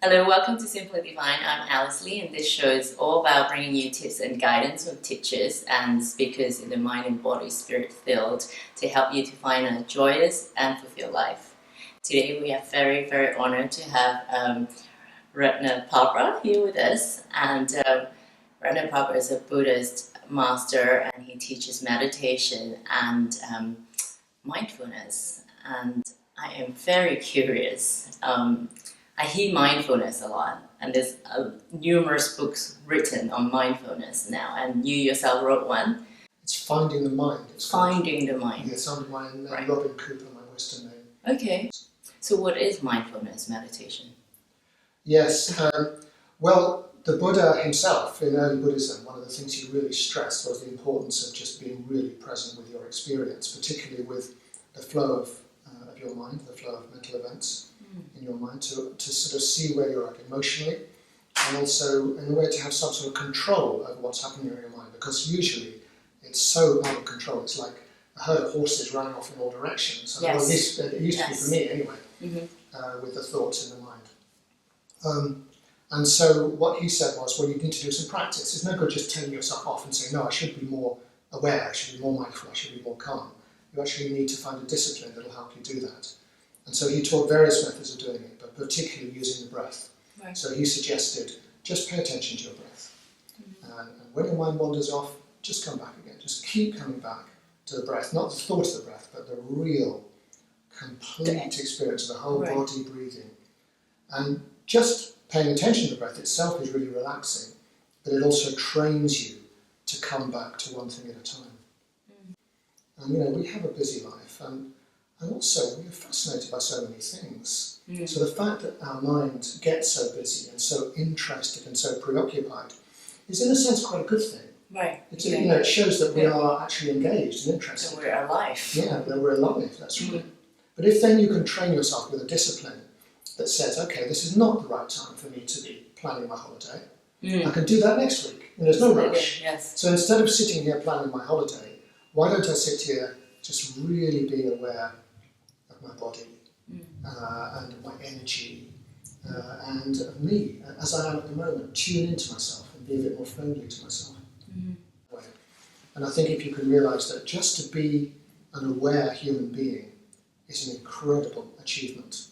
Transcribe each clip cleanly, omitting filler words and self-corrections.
Hello, welcome to Simply Divine. I'm Alice Lee, and this show is all about bringing you tips and guidance from teachers and speakers in the mind and body spirit field to help you to find a joyous and fulfilled life. Today we are very, very honored to have Ratnaprabha here with us, and Ratnaprabha is a Buddhist master, and he teaches meditation and mindfulness, and I am very curious. I hear mindfulness a lot, and there's numerous books written on mindfulness now, and you yourself wrote one. It's Finding the Mind. It's Finding the Mind. Yes, under my name, Right. Robin Cooper, my Western name. Okay. So what is mindfulness meditation? Yes, well, the Buddha himself, in early Buddhism, one of the things he really stressed was the importance of just being really present with your experience, particularly with the flow of your mind, the flow of mental events in your mind, to sort of see where you're at emotionally, and also in a way to have some sort of control over what's happening in your mind, because usually it's so out of control. It's like a herd of horses running off in all directions. Yes. Or at least it used to be for me anyway, with the thoughts in the mind. And so what he said was, well, you need to do some practice. It's no good just turning yourself off and saying, no, I should be more aware, I should be more mindful, I should be more calm. You actually need to find a discipline that will help you do that. And so he taught various methods of doing it, but particularly using the breath. Right. So he suggested, just pay attention to your breath. And when your mind wanders off, just come back again. Just keep coming back to the breath, not the thought of the breath, but the real, complete experience of the whole body breathing. And just paying attention to the breath itself is really relaxing, but it also trains you to come back to one thing at a time. And we have a busy life, and also we're fascinated by so many things. So the fact that our mind gets so busy and so interested and so preoccupied is in a sense quite a good thing. Right. It shows that we are actually engaged and interested. And we're alive. Yeah, that we're alive, that's right. But if then you can train yourself with a discipline that says, okay, this is not the right time for me to be planning my holiday. I can do that next week. There's no rush. Yes. So instead of sitting here planning my holiday, why don't I sit here just really being aware of my body and of my energy and of me as I am at the moment, tune into myself and be a bit more friendly to myself. And I think if you can realise that just to be an aware human being is an incredible achievement.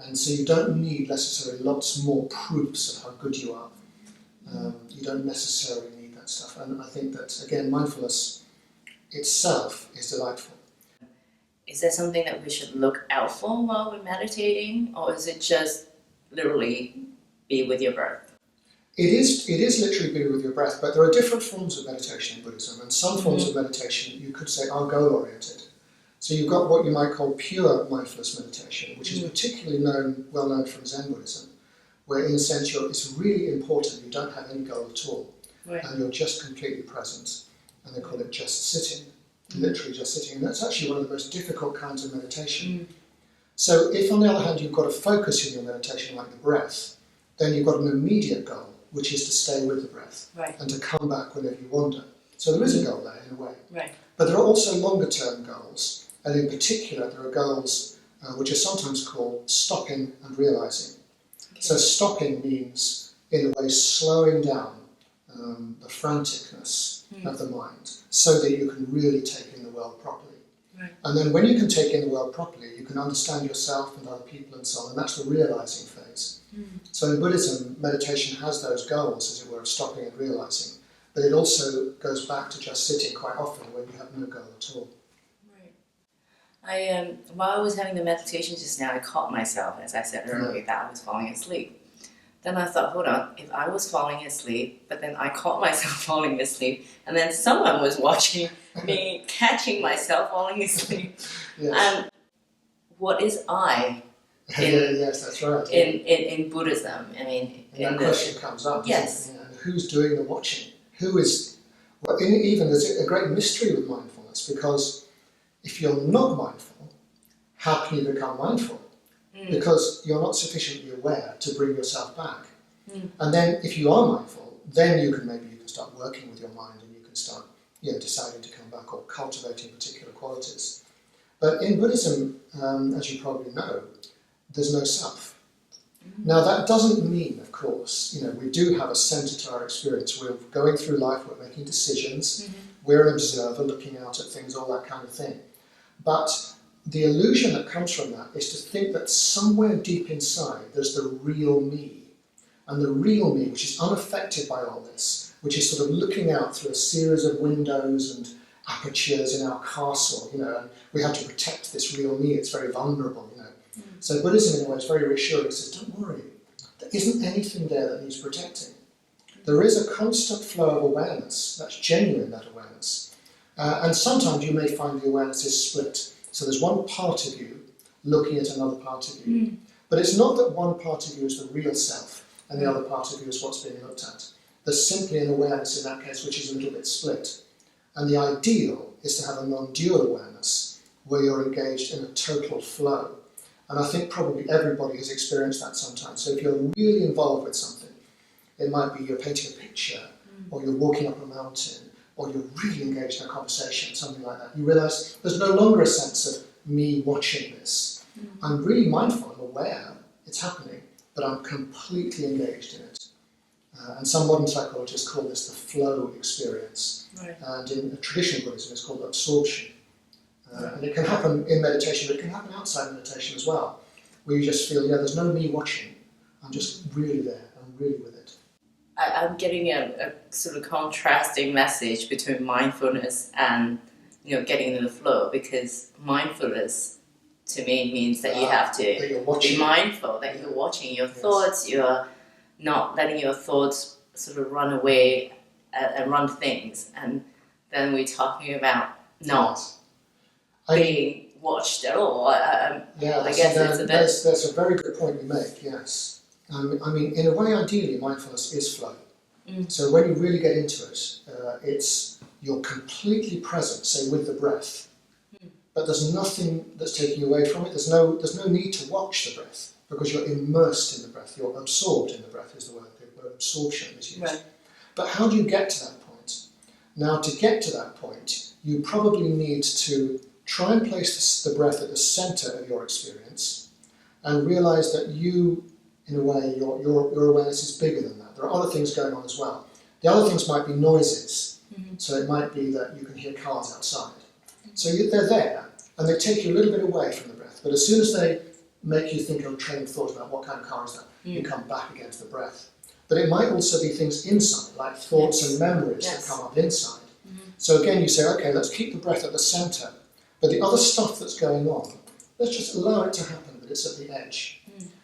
And so you don't need necessarily lots more proofs of how good you are. You don't necessarily need that stuff. And I think that, again, mindfulness itself is delightful. Is there something that we should look out for while we're meditating, or is it just literally be with your breath? It is literally be with your breath, but there are different forms of meditation in Buddhism, and some forms of meditation you could say are goal-oriented. So you've got what you might call pure mindfulness meditation, which is particularly well known from Zen Buddhism, where in a sense it's really important you don't have any goal at all, and you're just completely present. And they call it just sitting, literally just sitting. And that's actually one of the most difficult kinds of meditation. So if, on the other hand, you've got a focus in your meditation like the breath, then you've got an immediate goal, which is to stay with the breath and to come back whenever you wander. So there is a goal there, in a way. Right. But there are also longer-term goals, and in particular, there are goals which are sometimes called stopping and realising. Okay. So stopping means, in a way, slowing down the franticness of the mind, so that you can really take in the world properly. Right. And then when you can take in the world properly, you can understand yourself and other people and so on, and that's the realising phase. So in Buddhism, meditation has those goals, as it were, of stopping and realising, but it also goes back to just sitting quite often when you have no goal at all. Right. While I was having the meditation just now, I caught myself, as I said earlier, that I was falling asleep. Then I thought, hold on, if I was falling asleep, but then I caught myself falling asleep, and then someone was watching me catching myself falling asleep. Yes. What is I yes, that's right. In Buddhism? I mean, and that question comes up. Yes. Who's doing the watching? Who is? Well, even there's a great mystery with mindfulness, because if you're not mindful, how can you become mindful? Because you're not sufficiently aware to bring yourself back. And then if you are mindful, then you can start working with your mind, and you can start deciding to come back or cultivating particular qualities. But in Buddhism, as you probably know, there's no self. Now that doesn't mean, of course, we do have a centre to our experience. We're going through life, we're making decisions, we're an observer looking out at things, all that kind of thing. But the illusion that comes from that is to think that somewhere deep inside there's the real me. And the real me, which is unaffected by all this, which is sort of looking out through a series of windows and apertures in our castle, and we have to protect this real me, it's very vulnerable, So Buddhism in a way is very reassuring. It says, don't worry, there isn't anything there that needs protecting. There is a constant flow of awareness, that's genuine, that awareness. And sometimes you may find the awareness is split. So there's one part of you looking at another part of you. But it's not that one part of you is the real self and the other part of you is what's being looked at. There's simply an awareness in that case which is a little bit split. And the ideal is to have a non-dual awareness where you're engaged in a total flow. And I think probably everybody has experienced that sometimes. So if you're really involved with something, it might be you're painting a picture, or you're walking up a mountain, or you're really engaged in a conversation, something like that. You realise there's no longer a sense of me watching this. I'm really mindful, I'm aware it's happening, but I'm completely engaged in it. And some modern psychologists call this the flow experience. Right. And in traditional Buddhism it's called absorption. And it can happen in meditation, but it can happen outside meditation as well, where you just feel, there's no me watching, I'm just really there, I'm really with it. I'm getting a sort of contrasting message between mindfulness and getting in the flow, because mindfulness to me means that you have to be mindful, that you're watching your thoughts, you're not letting your thoughts sort of run away and run things. And then we're talking about not being watched at all. I guess it's a bit... That's a very good point you make, yes. In a way, ideally, mindfulness is flow. So when you really get into it, you're completely present, say, with the breath. But there's nothing that's taking you away from it. There's no need to watch the breath, because you're immersed in the breath. You're absorbed in the breath is the word. The word absorption is used. Right. But how do you get to that point? Now, to get to that point, you probably need to try and place the breath at the centre of your experience and realise that you, in a way, your awareness is bigger than that. There are other things going on as well. The other things might be noises. So it might be that you can hear cars outside. So they're there, and they take you a little bit away from the breath. But as soon as they make you think of a train of thought about what kind of car is that, you come back again to the breath. But it might also be things inside, like thoughts and memories that come up inside. So again, you say, okay, let's keep the breath at the centre. But the other stuff that's going on, let's just allow it to happen, but it's at the edge.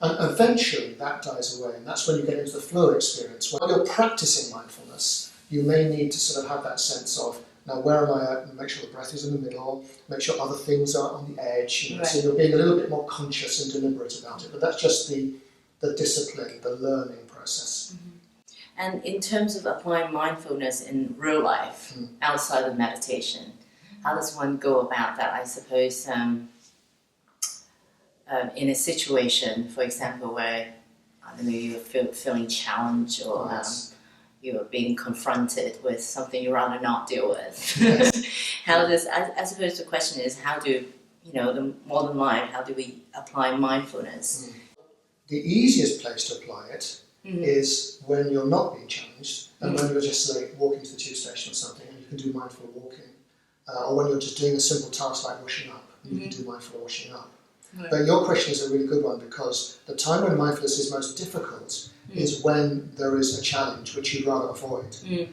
And eventually that dies away, and that's when you get into the flow experience. While you're practicing mindfulness, you may need to sort of have that sense of, now where am I at? And make sure the breath is in the middle, make sure other things are on the edge. So you're being a little bit more conscious and deliberate about it. But that's just the discipline, the learning process. And in terms of applying mindfulness in real life, outside of meditation, how does one go about that? I suppose in a situation, for example, where, I don't know, you're feeling challenged or you're being confronted with something you'd rather not deal with. Yes. I suppose the question is, how do, the modern life, how do we apply mindfulness? The easiest place to apply it is when you're not being challenged and when you're just like walking to the tube station or something and you can do mindful walking. Or when you're just doing a simple task like washing up, and you can do mindful washing up. Right. But your question is a really good one, because the time when mindfulness is most difficult is when there is a challenge which you'd rather avoid. And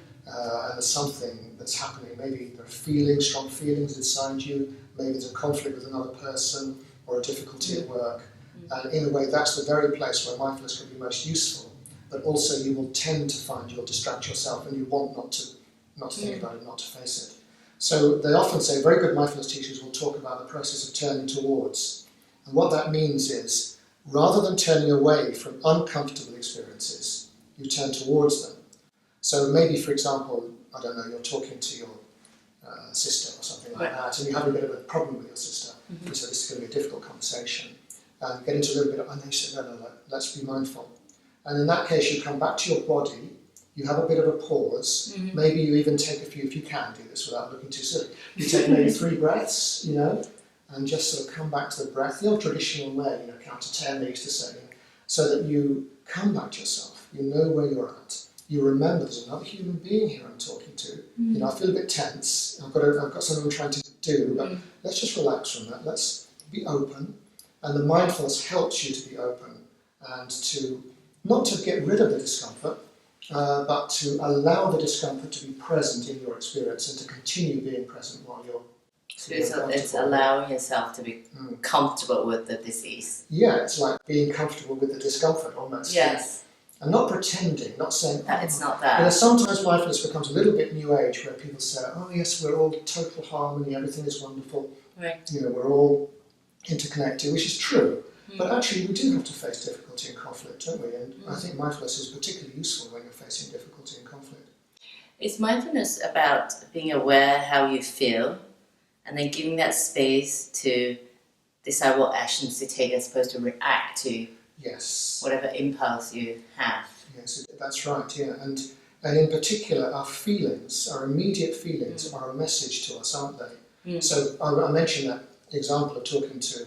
there's something that's happening. Maybe there are strong feelings inside you, maybe there's a conflict with another person or a difficulty at work. And in a way, that's the very place where mindfulness can be most useful. But also you will tend to find you'll distract yourself and you want not to think about it, not to face it. So they often say, very good mindfulness teachers will talk about the process of turning towards. And what that means is, rather than turning away from uncomfortable experiences, you turn towards them. So maybe, for example, I don't know, you're talking to your sister or something like that, and you have a bit of a problem with your sister. You say, this is going to be a difficult conversation. And you get into a little bit of, and they say, no, let's be mindful. And in that case, you come back to your body. You have a bit of a pause. Maybe you even take a few, if you can do this without looking too silly. You take maybe 3 breaths, and just sort of come back to the breath, the old traditional way, count to 10 they used to say. so that you come back to yourself, you know where you're at, you remember there's another human being here I'm talking to. You know, I feel a bit tense, I've got something I'm trying to do, but let's just relax from that, let's be open, and the mindfulness helps you to be open and to, not to get rid of the discomfort, but to allow the discomfort to be present in your experience and to continue being present while you're... So it's allowing yourself to be comfortable with the disease. Yeah, it's like being comfortable with the discomfort almost. Yes. And not pretending, not saying... That it's not that. You know, sometimes mindfulness becomes a little bit new age where people say, oh yes, we're all total harmony, everything is wonderful. Right. You know, we're all interconnected, which is true. But actually we do have to face difficulty and conflict, don't we? And I think mindfulness is particularly useful when you're facing difficulty and conflict. Is mindfulness about being aware how you feel and then giving that space to decide what actions to take as opposed to react to whatever impulse you have? Yes, that's right, yeah. And in particular, our feelings, our immediate feelings are a message to us, aren't they? So I mentioned that example of talking to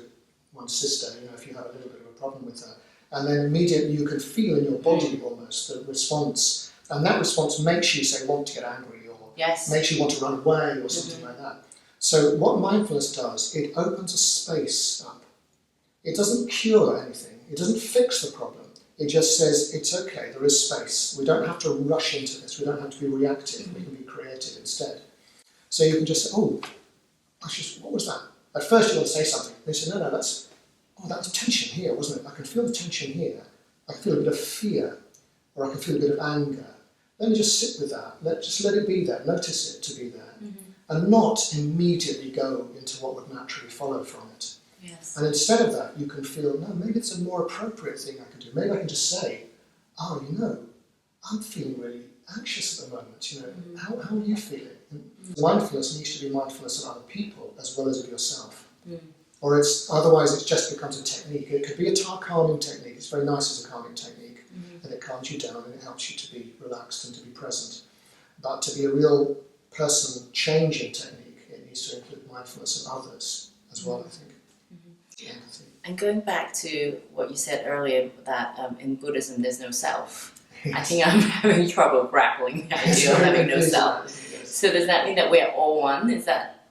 one's sister, you know, if you have a little bit of a problem with her, and then immediately you can feel in your body almost the response, and that response makes you say want to get angry or makes you want to run away or something like that. So what mindfulness does, it opens a space up. It doesn't cure anything, it doesn't fix the problem, it just says it's okay, there is space, we don't have to rush into this, we don't have to be reactive, we can be creative instead. So you can just say, oh, what was that? At first you want to say something, and you say, no, that's tension here, wasn't it? I can feel the tension here. I can feel a bit of fear, or I can feel a bit of anger. Then just sit with that. Just let it be there. Notice it to be there, and not immediately go into what would naturally follow from it. Yes. And instead of that, you can feel, no, maybe it's a more appropriate thing I can do. Maybe I can just say, oh, you know, I'm feeling really anxious at the moment. You know, how are you feeling? And mindfulness needs to be mindfulness of other people as well as of yourself. Or otherwise it just becomes a technique. It could be a calming technique. It's very nice as a calming technique, and it calms you down and it helps you to be relaxed and to be present. But to be a real person changing technique, it needs to include mindfulness of others as well, I think. Empathy. And going back to what you said earlier, that in Buddhism there's no self. I think I'm having trouble grappling the idea of having no self. So does that mean that we're all one? Is that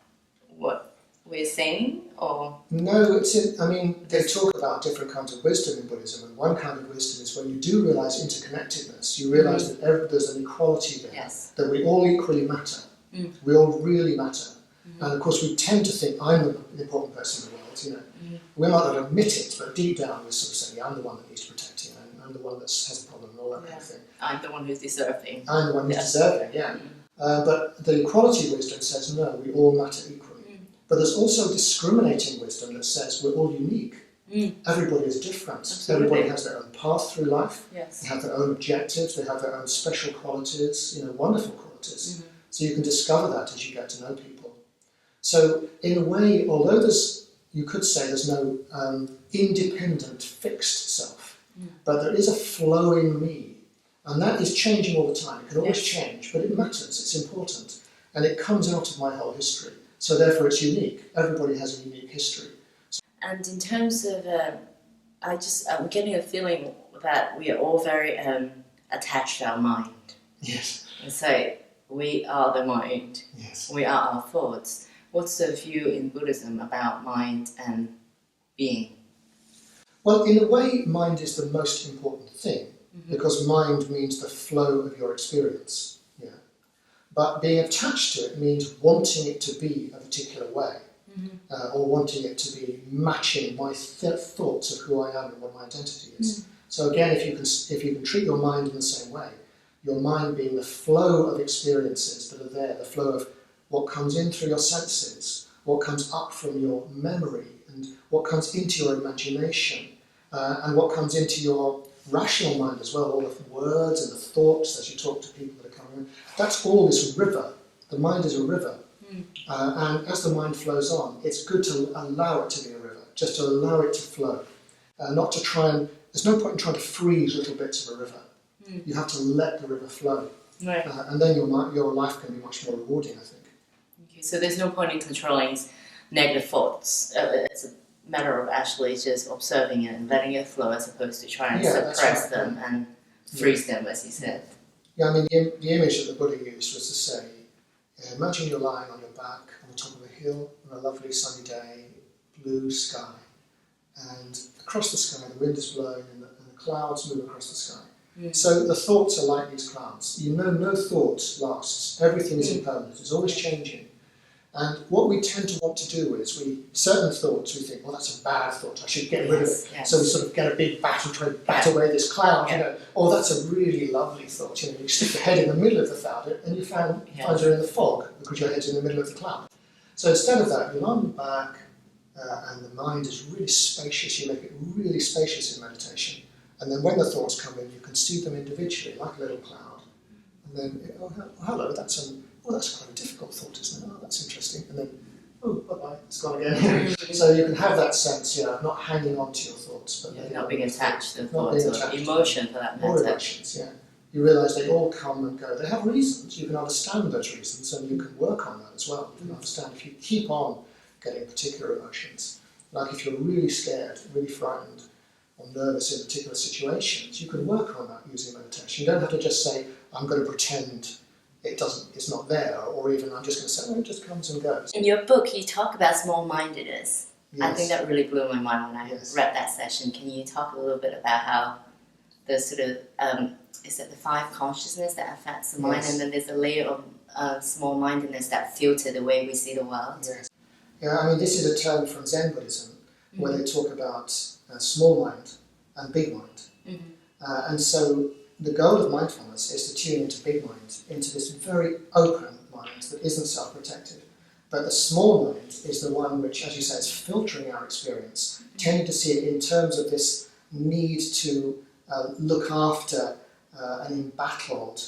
what we're saying? Or no, they talk about different kinds of wisdom in Buddhism, and one kind of wisdom is when you do realise interconnectedness, you realise that there's an equality there, that we all equally matter, we all really matter. And of course we tend to think I'm the important person in the world, you know. We might not admit it, but deep down we're sort of saying, I'm the one that needs protecting, and I'm the one that has a problem and all that kind of thing. I'm the one who's deserving. I'm the one who's deserving, but the equality wisdom says, no, we all matter equally. But there's also discriminating wisdom that says we're all unique. Everybody is different. Absolutely. Everybody has their own path through life. Yes. They have their own objectives. They have their own special qualities, you know, wonderful qualities. So you can discover that as you get to know people. So in a way, although you could say there's no independent, fixed self, but there is a flowing me. And that is changing all the time. It can always change, but it matters. It's important. And it comes out of my whole history. So therefore it's unique. Everybody has a unique history. And in terms of, I'm getting a feeling that we are all very attached to our mind. Yes. And so we are the mind. Yes. We are our thoughts. What's the view in Buddhism about mind and being? Well, in a way, mind is the most important thing, because mind means the flow of your experience. But being attached to it means wanting it to be a particular way, or wanting it to be matching my thoughts of who I am and what my identity is. So again, if you can treat your mind in the same way, your mind being the flow of experiences that are there, the flow of what comes in through your senses, what comes up from your memory, and what comes into your imagination, and what comes into your rational mind as well, all the words and the thoughts as you talk to people that are coming in. That's all this river. The mind is a river. And as the mind flows on, it's good to allow it to be a river, just to allow it to flow. Not to try and... There's no point in trying to freeze little bits of a river. You have to let the river flow. Right. And then your life can be much more rewarding, I think. Okay, so there's no point in controlling negative thoughts. matter of actually just observing it and letting it flow as opposed to trying to suppress them and freeze them, as you said. Yeah, I mean, the image that the Buddha used was to say, imagine you're lying on your back on the top of a hill on a lovely sunny day, blue sky, and across the sky the wind is blowing and the clouds move across the sky. So the thoughts are like these clouds. You know, no thought lasts. Everything is impermanent. It's always changing. And what we tend to want to do is certain thoughts we think, well, that's a bad thought, I should get rid of it. Yes. So we sort of get a big bat and try to bat away this cloud, you know. Or that's a really lovely thought, you know, you stick your head in the middle of the cloud and you find you're in the fog because your head's in the middle of the cloud. So instead of that, you lie on your back and the mind is really spacious. You make it really spacious in meditation. And then when the thoughts come in, you can see them individually, like a little cloud. And then, oh, hello, that's quite a difficult thought, isn't it? Oh, that's interesting. And then, oh, bye-bye, it's gone again. So you can have that sense, not hanging on to your thoughts. But not being attached to thoughts or emotion for that matter. Or emotions, You realise they all come and go. They have reasons. You can understand those reasons and you can work on that as well. You can understand if you keep on getting particular emotions. Like if you're really scared, really frightened, or nervous in particular situations, you can work on that using meditation. You don't have to just say, I'm going to pretend it's not there, or even I'm just going to say, oh, it just comes and goes. In your book, you talk about small-mindedness. Yes. I think that really blew my mind when I read that session. Can you talk a little bit about how the sort of, is it the 5 consciousness that affects the mind, and then there's a layer of small-mindedness that filter the way we see the world? Yes. Yeah, I mean, this is a term from Zen Buddhism, where they talk about small mind and big mind. And so the goal of mindfulness is to tune into big mind, into this very open mind that isn't self-protective. But the small mind is the one which, as you say, is filtering our experience, tending to see it in terms of this need to look after an embattled,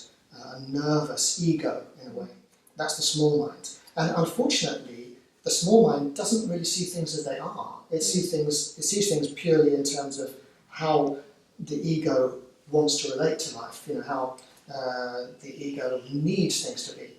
nervous ego, in a way. That's the small mind. And unfortunately, the small mind doesn't really see things as they are. It sees things purely in terms of how the ego wants to relate to life, how the ego needs things to be.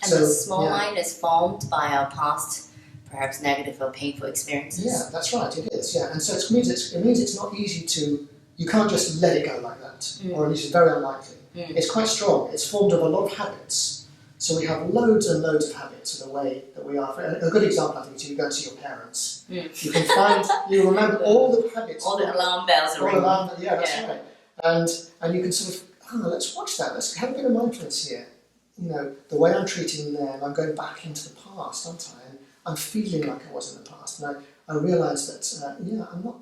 And the small mind is formed by our past, perhaps negative or painful experiences. Yeah, that's right, it is, And so it means it's not easy to, you can't just let it go like that, or at least it's very unlikely. It's quite strong. It's formed of a lot of habits. So we have loads and loads of habits of the way that we are. A good example, I think, is you go and see your parents. You can find, you remember all the habits. All the alarm bells are ringing. That's right. And you can sort of, let's watch that. Let's have a bit of mindfulness here. The way I'm treating them, I'm going back into the past, aren't I? And I'm feeling like I was in the past. And I realise that, I'm not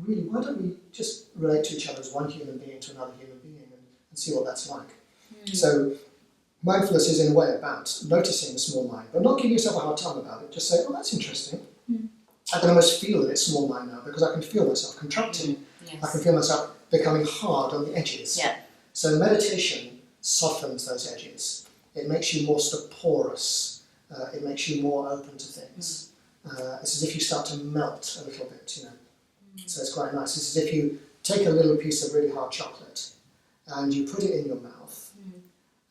really, why don't we just relate to each other as one human being to another human being and see what that's like. So mindfulness is in a way about noticing the small mind, but not giving yourself a hard time about it. Just say, oh, that's interesting. I can almost feel that it's small mind now because I can feel myself contracting. I can feel myself becoming hard on the edges. So meditation softens those edges. It makes you more sort of porous. It makes you more open to things. It's as if you start to melt a little bit, So it's quite nice. It's as if you take a little piece of really hard chocolate and you put it in your mouth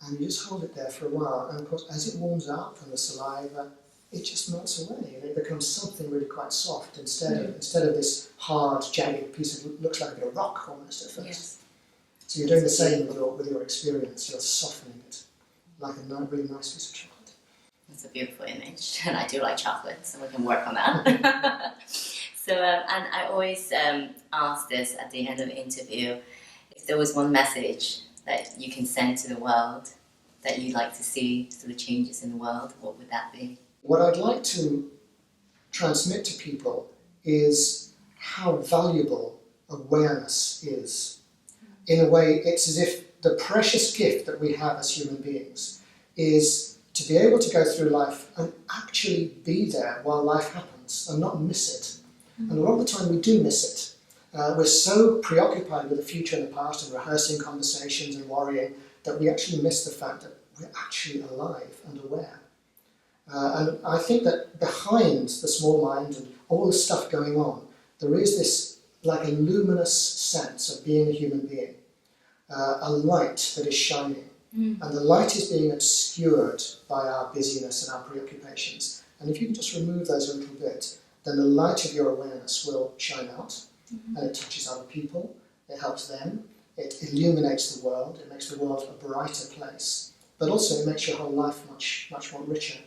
and you just hold it there for a while. And of course, as it warms up and the saliva, it just melts away and it becomes something really quite soft instead of this hard, jagged piece of, looks like a bit of rock almost at first. So you're doing the same with your experience. You're softening it like a really nice piece of chocolate. That's a beautiful image, and I do like chocolate, so we can work on that. So, and I always ask this at the end of the interview, if there was one message that you can send to the world that you'd like to see through the changes in the world, what would that be? What I'd like to transmit to people is how valuable awareness is. In a way, it's as if the precious gift that we have as human beings is to be able to go through life and actually be there while life happens and not miss it. And a lot of the time we do miss it. We're so preoccupied with the future and the past and rehearsing conversations and worrying that we actually miss the fact that we're actually alive and aware. And I think that behind the small mind and all the stuff going on, there is this like a luminous sense of being a human being, a light that is shining. And the light is being obscured by our busyness and our preoccupations. And if you can just remove those a little bit then the light of your awareness will shine out, and it touches other people, it helps them, it illuminates the world, it makes the world a brighter place, but also it makes your whole life much more richer.